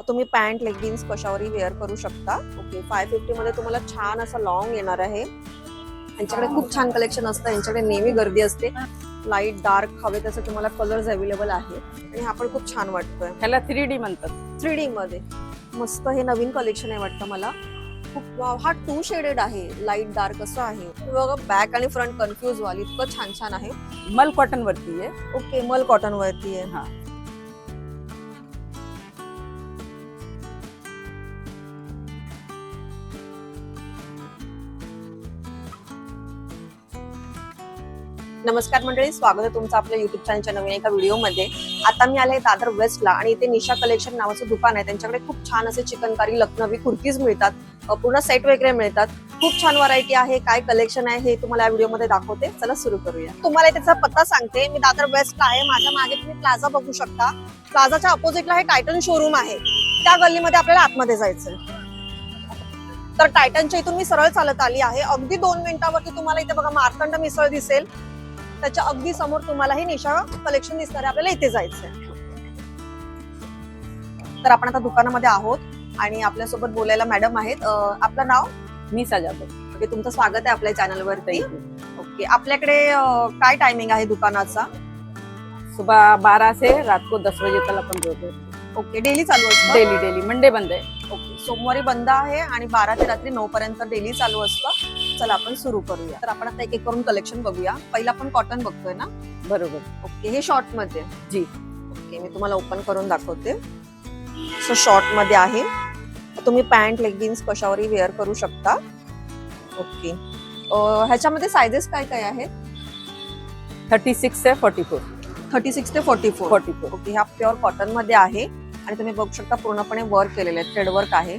तुम्ही pant leggings कशावरही wear करू शकता. ओके, 550 मध्ये तुम्हाला छान असं लॉंग येणार आहे. यांच्याकडे खूप छान कलेक्शन असतं. यांच्याकडे नेहमी गर्दी असते. लाईट डार्क हवे तसे तुम्हाला कलर्स अवेलेबल आहेत आणि हा पण खूप छान वाटतोय. ह्याला 3D म्हणतात. 3D मध्ये मस्त हे नवीन कलेक्शन आहे वाटतं मला. खूप वाव, हा 2 शेडेड आहे, लाईट डार्क असं आहे. बघा बॅक आणि फ्रंट कन्फ्युज व्हाल इतकं छान छान आहे. मल कॉटन वरती आहे. ओके, मल कॉटन वरती आहे. हा, नमस्कार मंडळी, स्वागत आहे तुमचं आपल्या युट्यूब चॅनलच्या नवीन एका व्हिडिओमध्ये. आता मी आले दादर वेस्टला आणि इथे निशा कलेक्शन नावाचं दुकान आहे. त्यांच्याकडे खूप छान असे चिकनकारी लखनवी कुर्तीज मिळतात, पूर्ण सेट वगैरे मिळतात. खूप छान व्हरायटी आहे. काय कलेक्शन आहे हे तुम्हाला या व्हिडिओमध्ये दाखवते. चला सुरू करूया. तुम्हाला त्याचा पत्ता सांगते. मी दादर वेस्टला आहे. माझ्या मागे तुम्ही प्लाझा बघू शकता. प्लाझाच्या अपोजिटला हे टायटन शोरूम आहे. त्या गल्लीमध्ये आपल्याला आतमध्ये जायचंय. तर टायटनच्या इथून मी सरळ चालत आली आहे. अगदी 2 मिनिटावरती तुम्हाला इथे बघा मार्तंड मिसळ दिसेल. त्याच्या अगदी समोर तुम्हाला हे निशा कलेक्शन दिसणार आहे. आपल्याला इथे जायचंय. तर आपण आता दुकानामध्ये आहोत आणि आपल्यासोबत बोलायला मॅडम आहेत. आपलं नाव? निशा जाधव. ओके, तुमचं स्वागत आहे आपल्या चॅनलवरती. ओके, आपल्याकडे काय टायमिंग आहे दुकानाचा? सुबह 12 से रात को 10 बजे तक अपन रोज. ओके, डेली चालू असतं? डेली मंडे बंद आहे. ओके, सोमवारी बंद आहे आणि 12 ते रात्री 9 पर्यंत डेली चालू असतं. चला आपण सुरू करूया. तर आपण आता एक एक करून कलेक्शन बघूया. पहिला आपण कॉटन बघतोय ना? बरोबर. ओके, हे शॉर्ट मध्ये जी. ओके, मी तुम्हाला ओपन करून दाखवते. सो शॉर्ट मध्ये आहे. तुम्ही पॅन्ट लेगिन्स कशावरही वेअर करू शकता. ओके, ह्याच्यामध्ये सायझेस काय काय आहेत? 36 से 44. 36 ते 44. 44. ओके, हा प्युअर कॉटन मध्ये आहे आणि तुम्ही बघू शकता पूर्णपणे वर्क केलेलं आहे, थ्रेड वर्क आहे.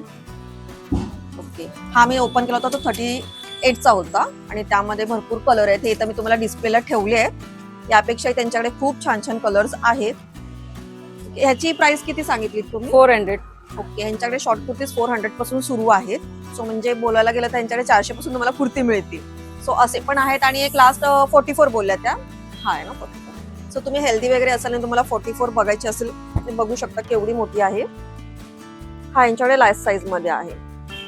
ओके, हा मी ओपन केला होता तो 38चा होता आणि त्यामध्ये भरपूर कलर आहेत. हे तर मी तुम्हाला डिस्प्लेला ठेवले आहेत. यापेक्षा त्यांच्याकडे खूप छान छान कलर्स आहेत. ह्याची प्राइस किती सांगितली तुम्ही? 400. ओके, यांच्याकडे शॉर्ट कुर्तीज 400 पासून सुरू आहेत. सो म्हणजे बोलायला गेलं तर यांच्याकडे 400 पासून तुम्हाला कुर्ती मिळतील. सो असे पण आहेत आणि एक लास्ट 44 बोलल्या त्या. हा आहे ना 44. सो तुम्ही हेल्दी वगैरे असाल आणि तुम्हाला 44 बघायची असेल तर बघू शकता केवढी मोठी आहे. हा यांच्याकडे लार्ज साईज मध्ये आहे.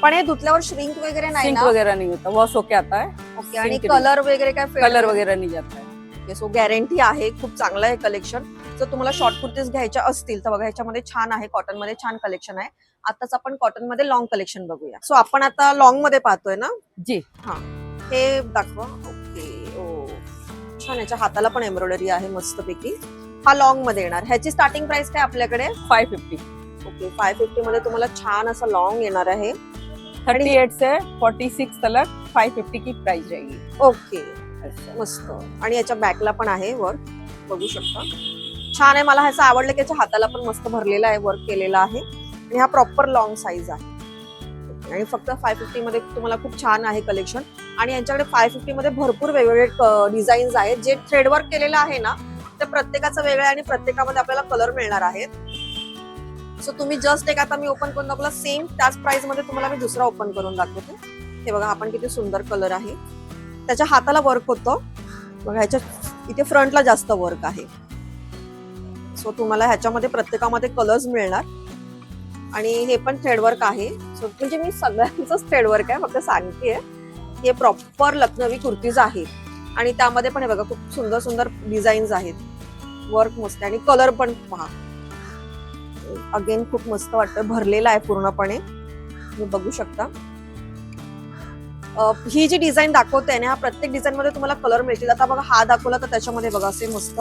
पण हे धुतल्यावर श्रिंक वगैरे नाही सिंक ना? वगैरह नहीं होता, वॉश होके आता है. ओके, आणि सिंक कलर वगैरे काय कलर वगैरह नहीं जाता है. ओके, सो गॅरंटी आहे. खूप चांगलं आहे कलेक्शन. जर तुम्हाला शॉर्ट कुर्तीज घ्यायच्या असतील तर बघा ह्याच्यामध्ये छान आहे. कॉटन मध्ये छान कलेक्शन आहे. आताच आपण कॉटन मध्ये लॉंग कलेक्शन बघूया. सो आपण आता लॉंग मध्ये पाहतोय ना? जी. हा, हे दाखवा. ओके, ओ छान. याच्या हाताला पण एम्ब्रॉयडरी आहे मस्तपैकी. हा लॉंग मध्ये येणार. ह्याची स्टार्टिंग प्राइस काय आपल्याकडे? 550. ओके, 550 मध्ये तुम्हाला छान असं लॉंग येणार आहे. 38 से 46 तक 550 की प्राइस रहेगी. ओके, मस्त. आणि याच्या बॅकला पण आहे वर्क, बघू शकता. छान आहे. मला ह्याचं आवडलं की याच्या हाताला पण मस्त भरलेला आहे, वर्क केलेला आहे आणि हा प्रॉपर लॉंग साईज आहे. आणि फक्त 550 मध्ये तुम्हाला खूप छान आहे कलेक्शन. आणि यांच्याकडे 550 मध्ये भरपूर वेगवेगळे डिझाईन्स आहेत. जे थ्रेड वर्क केलेलं आहे ना ते प्रत्येकाचं वेगळं आणि प्रत्येकामध्ये आपल्याला कलर मिळणार आहेत. सो तुम्ही जस्ट एक आता मी ओपन करून दाखवला सेम त्याच प्राइस मध्ये तुम्हाला मी दुसरा ओपन करून दाखवते. हे बघा, आपण किती सुंदर कलर आहे. त्याच्या हाताला वर्क होतं बघा. ह्याच्या इथे फ्रंटला जास्त वर्क आहे. सो तुम्हाला ह्याच्यामध्ये प्रत्येकामध्ये कलर्स मिळणार आणि हे पण थ्रेडवर्क आहे. सो म्हणजे मी सगळ्यांचंच थ्रेडवर्क आहे, फक्त सांगतेय. हे प्रॉपर लखनवी कुर्तीज आहेत आणि त्यामध्ये पण हे बघा खूप सुंदर सुंदर डिझाईन्स आहेत. वर्क मस्त आणि कलर पण पहा. अगेन खूप मस्त वाटतं. भरलेला आहे पूर्णपणे, तुम्ही बघू शकता. ही जी डिझाईन दाखवते ना, हा प्रत्येक डिझाईन मध्ये तुम्हाला कलर मिळतील. आता बघा हा दाखवला तर त्याच्यामध्ये बघा असे मस्त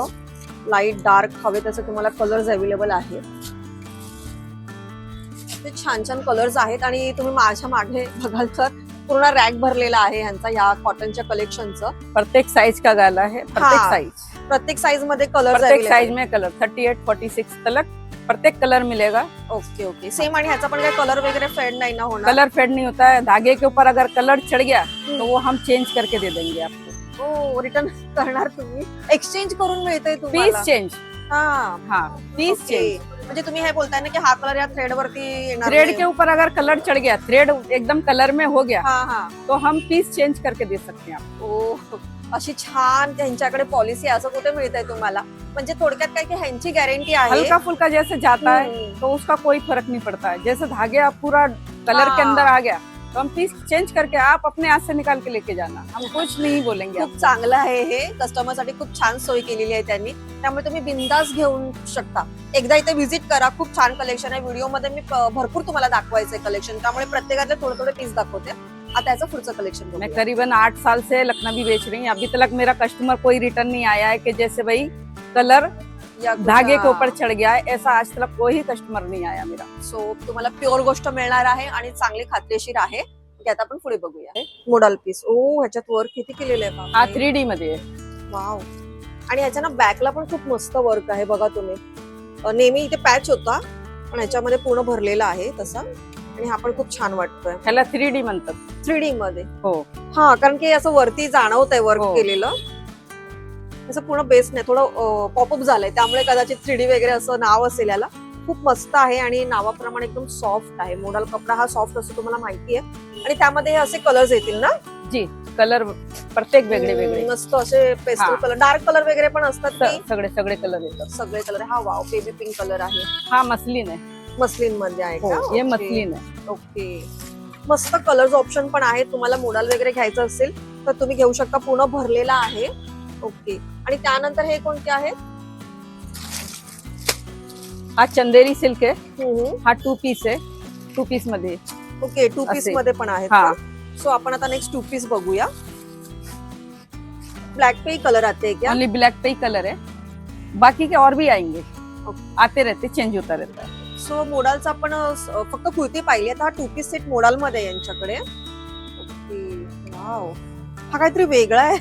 लाईट डार्क हवे तसे तुम्हाला कलर्स अवेलेबल आहेत. ते छान छान कलर्स आहेत आणि तुम्ही माझ्या मागे बघाल तर पूर्ण रॅक भरलेला आहे ह्यांचा या कॉटनच्या कलेक्शनचं. प्रत्येक साइज का गाला है. प्रत्येक साइज मध्ये कलर, प्रत्येक साइज में कलर 38 46 तक प्रत्येक कलर मिलेगा. Okay okay, same. आणि ह्याचा पण काही कलर वगैरे फेड नाही ना होणार? कलर फेड नहीं होता है. धागे के ऊपर अगर कलर चढ़ गया तो वो हम चेंज करके दे देंगे आपको. हो, रिटर्न करणार तुम्ही? एक्सचेंज करून मिळतंय पीस तुम्हाला? चेंज. हा हाँ, पीस चेंज. म्हणजे तुम्ही हे बोलताय ना की हा कलर या थ्रेड वरती येणार? थ्रेड के ऊपर अगर कलर चढ़ गया, थ्रेड एकदम कलर में हो गया, हाँ हाँ, तो हम पीस चेंज करके दे सकते हैं आपको. ओ अशी छान त्यांच्याकडे पॉलिसी असं कुठे मिळतंय तुम्हाला? म्हणजे थोडक्यात काय की ह्यांची गॅरंटी आहे. हल्का फुल्का जैसे जाता है हम्म. तो उसका कोई फर्क नहीं पड़ता है। जैसे धागे आप पूरा कलर के हाँ। अंदर आ गया तो हम पीस चेंज करके आप अपने हाथ से निकाल के लेके जाना, हम कुछ नहीं बोलेंगे खूप आपको। चांगलं आहे हे, कस्टमर साठी खूप छान सोय केलेली आहे त्यांनी, त्यामुळे तुम्ही बिंदास घेऊन शकता. एकदा इथे व्हिजिट करा, खूप छान कलेक्शन आहे. व्हिडिओ मध्ये मी भरपूर तुम्हाला दाखवायचंय कलेक्शन, त्यामुळे प्रत्येकातले थोडे थोडे पीस दाखवते. आता याचं पुढचं कलेक्शन मैं करीबन 8 साल से लखनवी बेच रही हूँ, अभी तक मेरा कस्टमर कोई रिटर्न नहीं आया है कि जैसे भाई कलर धागे के ऊपर चढ़ गया है, ऐसा आज तक कोई कस्टमर नहीं आया मेरा। सो तुम्हाला प्युअर गोष्ट मिळणार आहे आणि चांगली खात्रीशीर आहे. ते आता आपण पुढे बघूया. मोडल पीस, ओ ह्याच्यात वर्क किती केलेलं आहे हा बापरे. 3D मध्ये आहे. वाव. आणि ह्याच्या ना बॅकला पण खूप मस्त वर्क आहे बघा तुम्ही. नेहमी इथे पॅच होता पण ह्याच्यामध्ये पूर्ण भरलेला आहे तसा, आणि हा पण खूप छान वाटतोय. ह्याला 3D म्हणतात. 3D मध्ये हो. हा, कारण की असं वरती जाणवत आहे वर्क हो. केलेलं. असं पूर्ण बेस नाही, थोडं पॉपअप झालंय, त्यामुळे कदाचित 3D वगैरे असं नाव असेल याला. खूप मस्त आहे आणि नावाप्रमाणे एकदम सॉफ्ट आहे. मोडल कपडा हा सॉफ्ट असतो तुम्हाला माहिती आहे, आणि त्यामध्ये हे असे कलर्स येतील ना. जी, कलर प्रत्येक वेगळे वेगळे. मस्त असे पेस्टल हा. कलर, डार्क कलर वगैरे पण असतात की सगळे सगळे कलर येतात. सगळे कलर. हा वाव, बेबी पिंक कलर आहे. हा मसलिन आहे. मस्लिन मध्ये आहे हो, का? हे ओके. मसलिन आहे. ओके. मस्त कलर्स ऑप्शन पण आहे. तुम्हाला मोडाल वगैरे घ्यायचं असेल तर तुम्ही घेऊ शकता. पूर्ण भरलेला आहे. ओके. आणि त्यानंतर हे कोणते आहेत? हा चंदेरी सिल्क आहे. हम्म. हा 2 पीस आहे. 2 पीस मध्ये. ओके, 2 पीस असे. मध्ये पण आहेत हा. का? सो आपण आता नेक्स्ट 2 पीस बघूया. ब्लैक पे ही कलर आते हैं क्या? ओनली ब्लैक पे ही कलर है, बाकी के और भी आएंगे, ओके. आते रहते, चेंज होता रहता है. सो मोडालचा आपण फक्त कुर्ती पाहिली. आता हा 2 पीस सेट मोडाल मध्ये आहे यांच्याकडे. ओके. वाव, हा काहीतरी वेगळा आहे.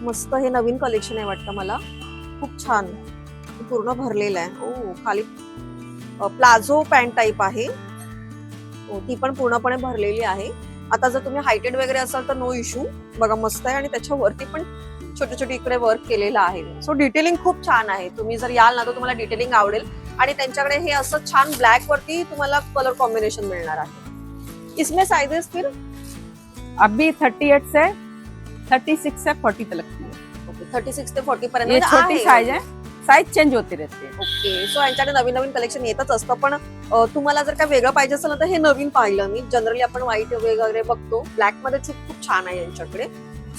मस्त, हे नवीन कलेक्शन आहे वाटतं मला. खूप छान, पूर्ण भरलेला आहे. ओ, खाली प्लाझो पॅन्ट टाइप आहे. हो, ती पण पूर्णपणे भरलेली आहे. आता जर तुम्ही हायटेड वगैरे असाल तर नो इश्यू. बघा मस्त आहे, आणि त्याच्यावरती पण छोटे छोटे इकडे वर्क केलेलं आहे. सो डिटेलिंग खूप छान आहे. तुम्ही जर याल ना तर तुम्हाला डिटेलिंग आवडेल. आणि त्यांच्याकडे हे असं छान ब्लॅक वरती तुम्हाला कलर कॉम्बिनेशन मिळणार आहे. इसमें साइजेस फिर अभी 38 से 36 से 40 तक की है. 36 ते 40 पर्यंत ये म्हणजे छोटी साइज है, साइज चेंज होती रहती है. ओके. सो यांच्याकडे नवीन नवीन कलेक्शन येतच असतं. पण तुम्हाला जर काय वेगळं पाहिजे असेल ना तर हे नवीन पाहिलं मी. जनरली आपण व्हाईट वगैरे बघतो, ब्लॅक मध्ये खूप छान आहे यांच्याकडे.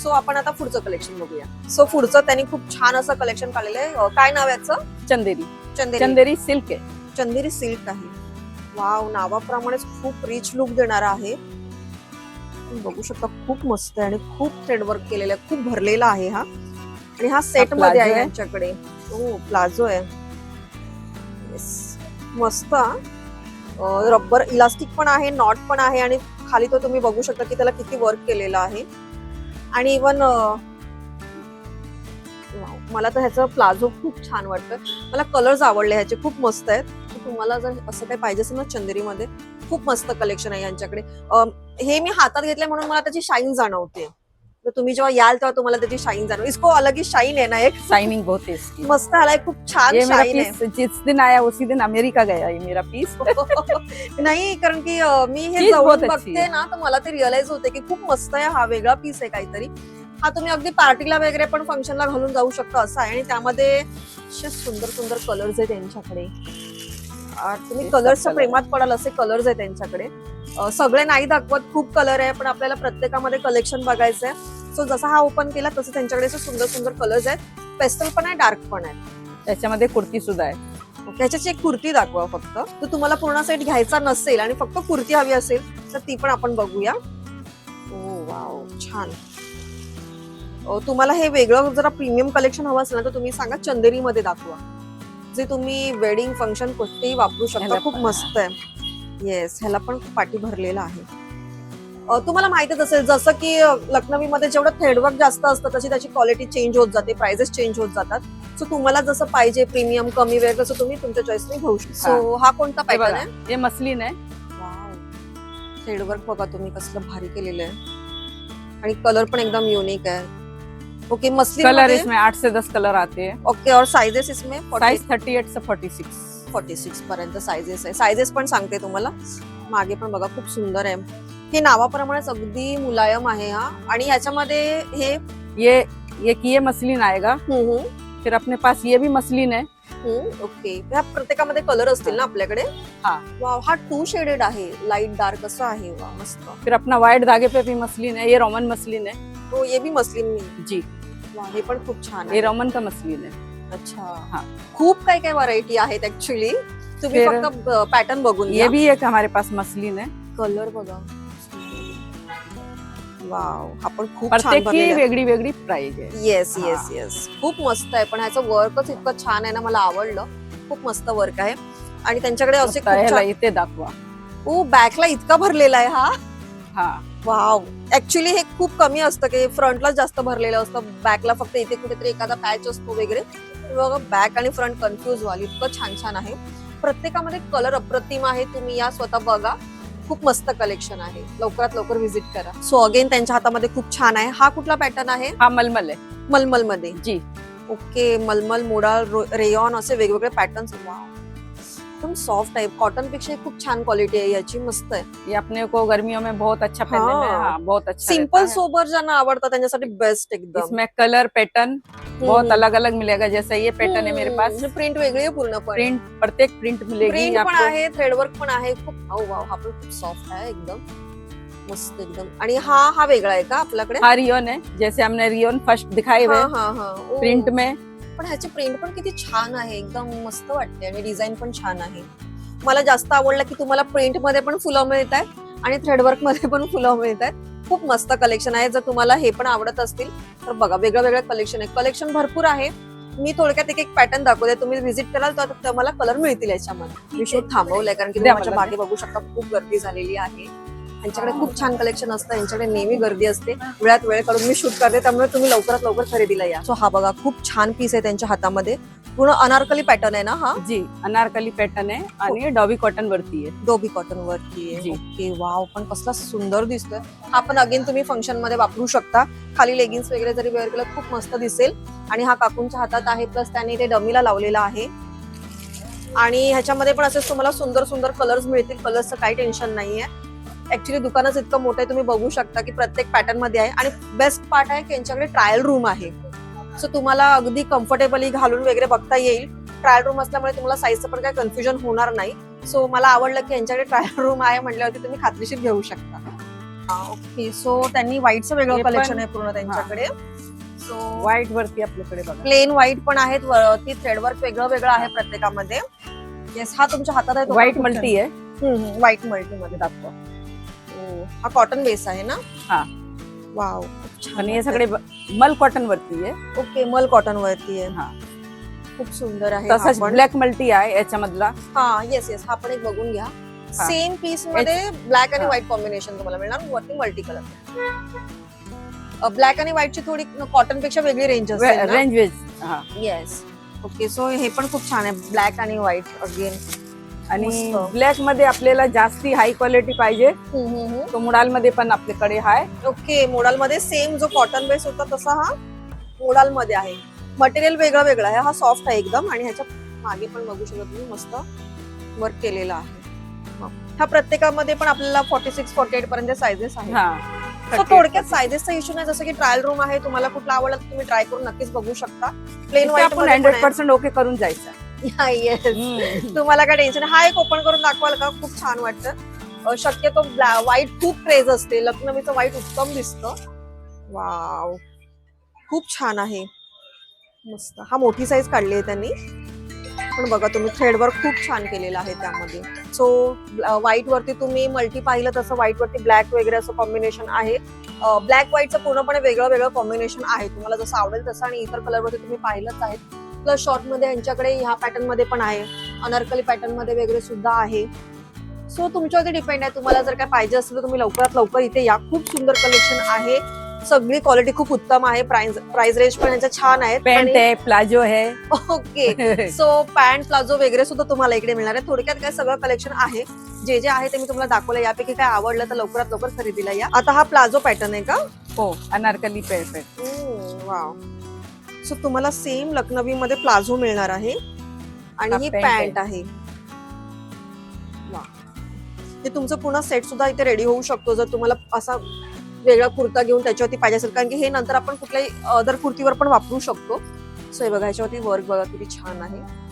सो आपण आता पुढचं कलेक्शन बघूया. सो पुढचं त्यांनी खूप छान असं कलेक्शन काढलेलं आहे. काय नाव याचं? चंदेरी. चंदेरी. चंदेरी सिल्क आहे. चंदेरी सिल्क आहे. वाव, नावाप्रमाणेच खूप रिच लुक देणारा आहे. तुम्ही बघू शकता, खूप मस्त आहे आणि खूप थ्रेड वर्क केलेलं आहे. खूप भरलेला आहे हा, आणि हा सेट मध्ये आहे यांच्याकडे. हो, प्लाझो आहे. Yes. मस्त. रबर इलास्टिक पण आहे, नॉट पण आहे, आणि खाली तो तुम्ही बघू शकता की त्याला किती वर्क केलेलं आहे. आणि इवन मला तर ह्याचं प्लाझो खूप छान वाटतं. मला कलर्स आवडले ह्याचे, खूप मस्त आहेत. तुम्हाला जर असं काही पाहिजे असेल ना चंदेरीमध्ये, खूप मस्त कलेक्शन आहे यांच्याकडे. हे मी हातात घेतले म्हणून मला त्याची शाईन जाणवते. तर तुम्ही जेव्हा याल तेव्हा तुम्हाला त्याची शाईन जाणवेल. इसको अलग ही शाईन आहे ना एक. शाइनिंग बहुत है इसकी. मस्त आलाय, खूप छान ये मेरा शाईन आहे. पीस जिस दिन आया उसी दिन अमेरिका गया ये मेरा पीस. नाही, कारण की मी हे चीज जवळून बहुत अच्छी बघते आहे. ना तर मला ते रिअलाइज होते की खूप मस्त आहे. हा वेगळा पीस आहे काहीतरी. हा तुम्ही अगदी पार्टीला वगैरे पण फंक्शनला घालून जाऊ शकता असा आहे. आणि त्यामध्ये असे सुंदर सुंदर कलर्स आहेत त्यांच्याकडे. तुम्ही कलर्सच्या प्रेमात पडाल असे कलर्स आहेत त्यांच्याकडे. सगळे नाही दाखवत, खूप कलर आहे, पण आपल्याला प्रत्येकामध्ये कलेक्शन बघायचंय. सो जसा हा ओपन केला तसं त्यांच्याकडे असे सुंदर सुंदर कलर्स आहेत. पेस्टल पण आहे, डार्क पण आहे. त्याच्यामध्ये कुर्ती सुद्धा आहे. त्याच्याची एक कुर्ती दाखवा फक्त. तर तुम्हाला पूर्ण सेट घ्यायचा नसेल आणि फक्त कुर्ती हवी असेल तर ती पण आपण बघूया. ओ वाव, छान. तुम्हाला हे वेगळं जरा प्रीमियम कलेक्शन हवं असेल ना तर तुम्ही सांगा चंदेरी मध्ये दाखवा. जे तुम्ही वेडिंग फंक्शन कुठेही वापरू शकता. खूप मस्त आहे. येस, ह्याला पण पाठी भरलेला आहे. तुम्हाला माहितीच असेल जसं की लखनवी मध्ये जेवढं थ्रेडवर्क जास्त असतं तशी त्याची क्वालिटी चेंज होत जाते, प्राइसेस चेंज होत जातात. सो तुम्हाला जसं पाहिजे प्रीमियम कमी वेळ तसं तुम्ही तुमच्या चॉईसने घेऊ शकता. सो हा कोणता हे पॅटर्न बघा, आहे? हे मसलिन आहे. थ्रेडवर्क बघा तुम्ही कसलं भारी केलेलं आहे, आणि कलर पण एकदम युनिक आहे. ओके, मसलिन कलर मध्ये. इसमें 8 से 10 कलर आते हैं. ओके, और साइजेस इसमें साइज 38 से 46. 46 पर्यंत साइजेस आहे. साइजेस पण सांगते तुम्हाला. मागे पण बघा खूप सुंदर आहे. हे नावाप्रमाणेच अगदी मुलायम आहे हा, आणि ह्याच्यामध्ये हे ये किए मसलिन आएगा, फिर अपने पास ये भी मसलिन है। ओके, ह्या प्रत्येकामध्ये कलर असतील ना आपल्याकडे? हा. वाव, हा 2 शेडेड आहे, लाईट डार्क असं आहे. वा, मस्त. फिर अपना वाइट धागे पे भी मसलिन है, ये रोमन मसलिन है। तो ये भी मसलिन में? जी, वा, हे पण खूप छान ये आहे. रोमन का मसलिन है। अच्छा, हा. खूप काय काय व्हरायटी आहेत ऍक्च्युली. तुम्ही फिर फक्त पॅटर्न बघून ये घ्या. भी एक हमारे पास मसलिन है। कलर बघा. वाव, हा पण खूप छान प्रत्येक की भरलेला आहे. वेगळी वेगळी प्राइस आहे। येस हा. येस येस, खूप मस्त आहे. पण ह्याचं वर्कच इतकं छान आहे ना, मला आवडलं. खूप मस्त वर्क आहे. आणि त्यांच्याकडे असे आता खूप ह्याला छान. इथे दाखवा। ओ, बॅकला इतका भरलेला आहे हा. हा, वाव, ऍक्च्युली हे खूप कमी असतं की फ्रंटला जास्त भरलेलं असतं, बॅकला फक्त इथे कुठेतरी एखादा पॅच असतो वगैरे. बघा, बॅक आणि फ्रंट कन्फ्युज व्हाल, इतकं छान छान आहे. प्रत्येकामध्ये कलर अप्रतिम आहे. तुम्ही या स्वतः बघा, खूप मस्त कलेक्शन आहे. लवकरात लवकर व्हिजिट करा. सो अगेन त्यांच्या हातामध्ये खूप छान आहे. हा कुठला पॅटर्न आहे? हा मलमल है। मलमल मध्ये? जी, ओके, मलमल, मोडाल, रेयॉन असे वेगवेगळे पॅटर्न्स. वाव, एकदम सॉफ्ट आहे. कॉटन पेक्षा खूप छान क्वालिटी आहे याची, मस्त आहे. ये अपने को गर्मियों में बहुत अच्छा पहनने में, हाँ। हाँ, बहुत अच्छा सिंपल रहता है। सोबर ज्यांना आवडतं त्यांच्यासाठी बेस्ट एकदम. इसमें कलर पैटर्न बहुत अलग अलग मिलेगा। जैसे ये पैटर्न है मेरे पास, प्रिंट वेगळी आहे पूर्णपणे. प्रिंट प्रत्येक प्रिंट मिलेगी प्रिंट पण आपको। आहे, थ्रेडवर्क पण आहे. खूप वाव, हा पण खूप सॉफ्ट आहे एकदम, मस्त एकदम. आणि हा वेगळा आहे का आपल्याकडे? हाँ, रियोन है, जैसे हमने रियोन फर्स्ट दिखाए हुए ओ. प्रिंट में। पण ह्याची प्रिंट पण किती छान आहे, एकदम मस्त वाटते. आणि डिझाईन पण छान आहे. मला जास्त आवडलं की तुम्हाला प्रिंट मध्ये पण फुलं मिळत आहेत आणि थ्रेडवर्क मध्ये पण फुलं मिळत आहेत. खूप मस्त कलेक्शन आहे. जर तुम्हाला हे पण आवडत असतील तर बघा, वेगळं वेगळं कलेक्शन आहे. कलेक्शन भरपूर आहे. मी थोडक्यात एक पॅटर्न दाखवते, तुम्ही व्हिजिट कराल तर तुम्हाला कलर मिळतील याच्यामध्ये. मी शूट थांबवलंय कारण की तुम्ही माझ्या मागे बघू शकता, खूप गर्दी झालेली आहे. यांच्याकडे खूप छान कलेक्शन असतं, यांच्याकडे नेहमी गर्दी असते. वेळात वेळ काढून मी शूट करते, त्यामुळे तुम्ही लवकरात लवकर खरेदीला या. सो हा बघा, खूप छान पीस आहे त्यांच्या हातामध्ये. पूर्ण अनारकली पॅटर्न आहे ना हा? जी, अनारकली पैटर्न है आणि डॉबी कॉटन वरती है। डोबी कॉटन वरती आहे. जी. ओके, वाव, पण कसला सुंदर दिसतोय. हा पण अगेन तुम्ही फंक्शन मध्ये वापरू शकता. खाली लेगिन्स वगैरे जरी वेअर केलं खूप मस्त दिसेल. आणि हा काकूंच्या हातात आहे, प्लस त्यांनी ते डमीला लावलेला आहे. आणि ह्याच्यामध्ये पण असेच तुम्हाला सुंदर सुंदर कलर्स मिळतील. कलर्सचं काही टेन्शन नाहीये. ऍक्च्युली दुकानच इतकं मोठं आहे, तुम्ही बघू शकता की प्रत्येक पॅटर्न मध्ये आहे. आणि बेस्ट पार्ट आहे की यांच्याकडे ट्रायल रूम आहे. सो तुम्हाला अगदी कम्फर्टेबली घालून वगैरे बघता येईल. ट्रायल रूम असल्यामुळे तुम्हाला साईजचं पण काही कन्फ्युजन होणार नाही. सो मला आवडलं की यांच्याकडे ट्रायल रूम आहे म्हटल्यावरती तुम्ही खात्रीशीर घेऊ शकता. ओके, सो त्यांनी व्हाईटचं वेगळं हे पण- कलेक्शन आहे पूर्ण त्यांच्याकडे. सो व्हाईट वरती आपल्याकडे बघा। प्लेन व्हाईट पण आहेत, वरती थ्रेडवर्क वेगळं वेगळं आहे प्रत्येकामध्ये. येस, हा तुमच्या हातात आहे तो व्हाईट खूप मल्टी है। व्हाईट मल्टी मध्ये दाखवा. हा कॉटन बेस आहे ना? हा. वाव, आणि हे सगळे मल कॉटन वरती आहे। ओके, मल कॉटन वरती आहे. हा, खूप सुंदर आहे. हा तसंच पण. ब्लॅक मल्टी आहे याच्यामधला। हा, येस येस, हा पण एक बघून घ्या. हा. सेम पीस मध्ये ब्लॅक आणि हा. व्हाईट कॉम्बिनेशन तुम्हाला मिळणार. वरती मल्टी कलर. ब्लॅक आणि व्हाईटची थोडी कॉटन पेक्षा वेगळी रेंज असते. रेंज वेज। हा, येस. ओके, सो हे पण खूप छान आहे, ब्लॅक आणि व्हाईट अगेन. आणि मस्त. ब्लॅक मध्ये आपल्याला जास्ती हाय क्वालिटी पाहिजे तो मुडाल मध्ये पण आपल्याकडे आहे। ओके, मोडाल मध्ये सेम जो कॉटन बेस होता तसा हा मोडाल मध्ये आहे. मटेरियल वेगळं वेगळं आहे. हा सॉफ्ट आहे एकदम. आणि ह्याच्या मागे पण बघू शकता तुम्ही, मस्त वर्क केलेला आहे. हा प्रत्येकामध्ये पण आपल्याला 46-48 पर्यंत सायझेस आहेत. हा, So, थोडक्यात सायझेसचा इश्यू नाही. जसं की ट्रायल रूम आहे, तुम्हाला कुठला आवडला तर तुम्ही ट्राय करून नक्कीच बघू शकता. प्लेन व्हाईट आपण 100% ओके करून जायचं। तुम्हाला काय टेन्शन. हा एक ओपन करून दाखवाल का? खूप छान वाटतं. शक्यतो व्हाईट खूप क्रेज असते. लखनवीचं व्हाईट उत्तम दिसतं. वाव, खूप छान आहे, मस्त. हा मोठी साईज काढली आहे त्यांनी. पण बघा तुम्ही, थ्रेडवर्क खूप छान केलेलं आहे त्यामध्ये. सो व्हाईट वरती तुम्ही मल्टी पाहिलं तसं व्हाईट वरती ब्लॅक वगैरे असं कॉम्बिनेशन आहे. ब्लॅक व्हाईटचं पूर्णपणे वेगळं वेगळं कॉम्बिनेशन आहे. तुम्हाला जसं आवडेल तसं. आणि इतर कलर वरती तुम्ही पाहिलंच आहे. प्लस शॉर्ट मध्ये यांच्याकडे ह्या पॅटर्न मध्ये पण आहे. अनारकली पॅटर्न मध्ये वगैरे सुद्धा आहे. सो तुमच्यावरती डिपेंड आहे. तुम्हाला जर काय पाहिजे असेल तर तुम्ही लवकरात लवकर इथे या. खूप सुंदर कलेक्शन आहे. सगळी क्वालिटी खूप उत्तम आहे. प्राइस रेंज पण यांच्या छान आहेत. पॅन्ट आहे, प्लाझो आहे। ओके, सो पॅन्ट, प्लाझो वगैरे सुद्धा तुम्हाला इकडे मिळणार आहे. थोडक्यात काय सगळं कलेक्शन आहे. जे जे आहे ते मी तुम्हाला दाखवलं. यापैकी काय आवडलं तर लवकरात लवकर खरेदीला या. आता हा प्लाझो पॅटर्न आहे का? हो, अनारकली पॅन्ट। वाव, सो तुम्हाला सेम लखनवी मध्ये प्लाझो मिळणार आहे. आणि ही पॅन्ट आहे. वा, हे तुमचं पूर्ण सेट सुद्धा इथे रेडी होऊ शकतो. जर तुम्हाला असा वेगळा कुर्ता घेऊन त्याच्यावरती पाहिजे असेल, कारण की हे नंतर आपण कुठल्याही अदर कुर्तीवर पण वापरू शकतो. सो हे बघा, ह्याच्यावरती वर्क बघा किती छान आहे.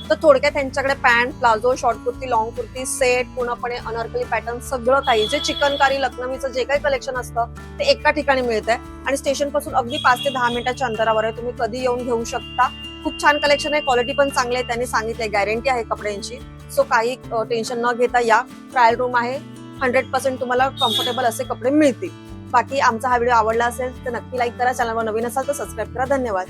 तर थोडक्यात त्यांच्याकडे pant, palazzo, short kurti, long kurti, set, पूर्णपणे अनारकली पॅटर्न, सगळं काही जे चिकनकारी लखनवीचं जे काही कलेक्शन असतं ते एका ठिकाणी मिळतंय आणि स्टेशन पासून अगदी 5 ते 10 मिनिटाच्या अंतरावर आहे. तुम्ही कधी येऊन घेऊ शकता. खूप छान कलेक्शन आहे, क्वालिटी पण चांगली आहे. त्यांनी सांगितलंय गॅरंटी आहे कपड्यांची. सो काही टेन्शन न घेता या. ट्रायल रूम आहे. 100% तुम्हाला कम्फर्टेबल असे कपडे मिळतील. बाकी आमचा हा व्हिडिओ आवडला असेल तर नक्की लाईक करा. चॅनलवर नवीन असाल तर सबस्क्राईब करा. धन्यवाद.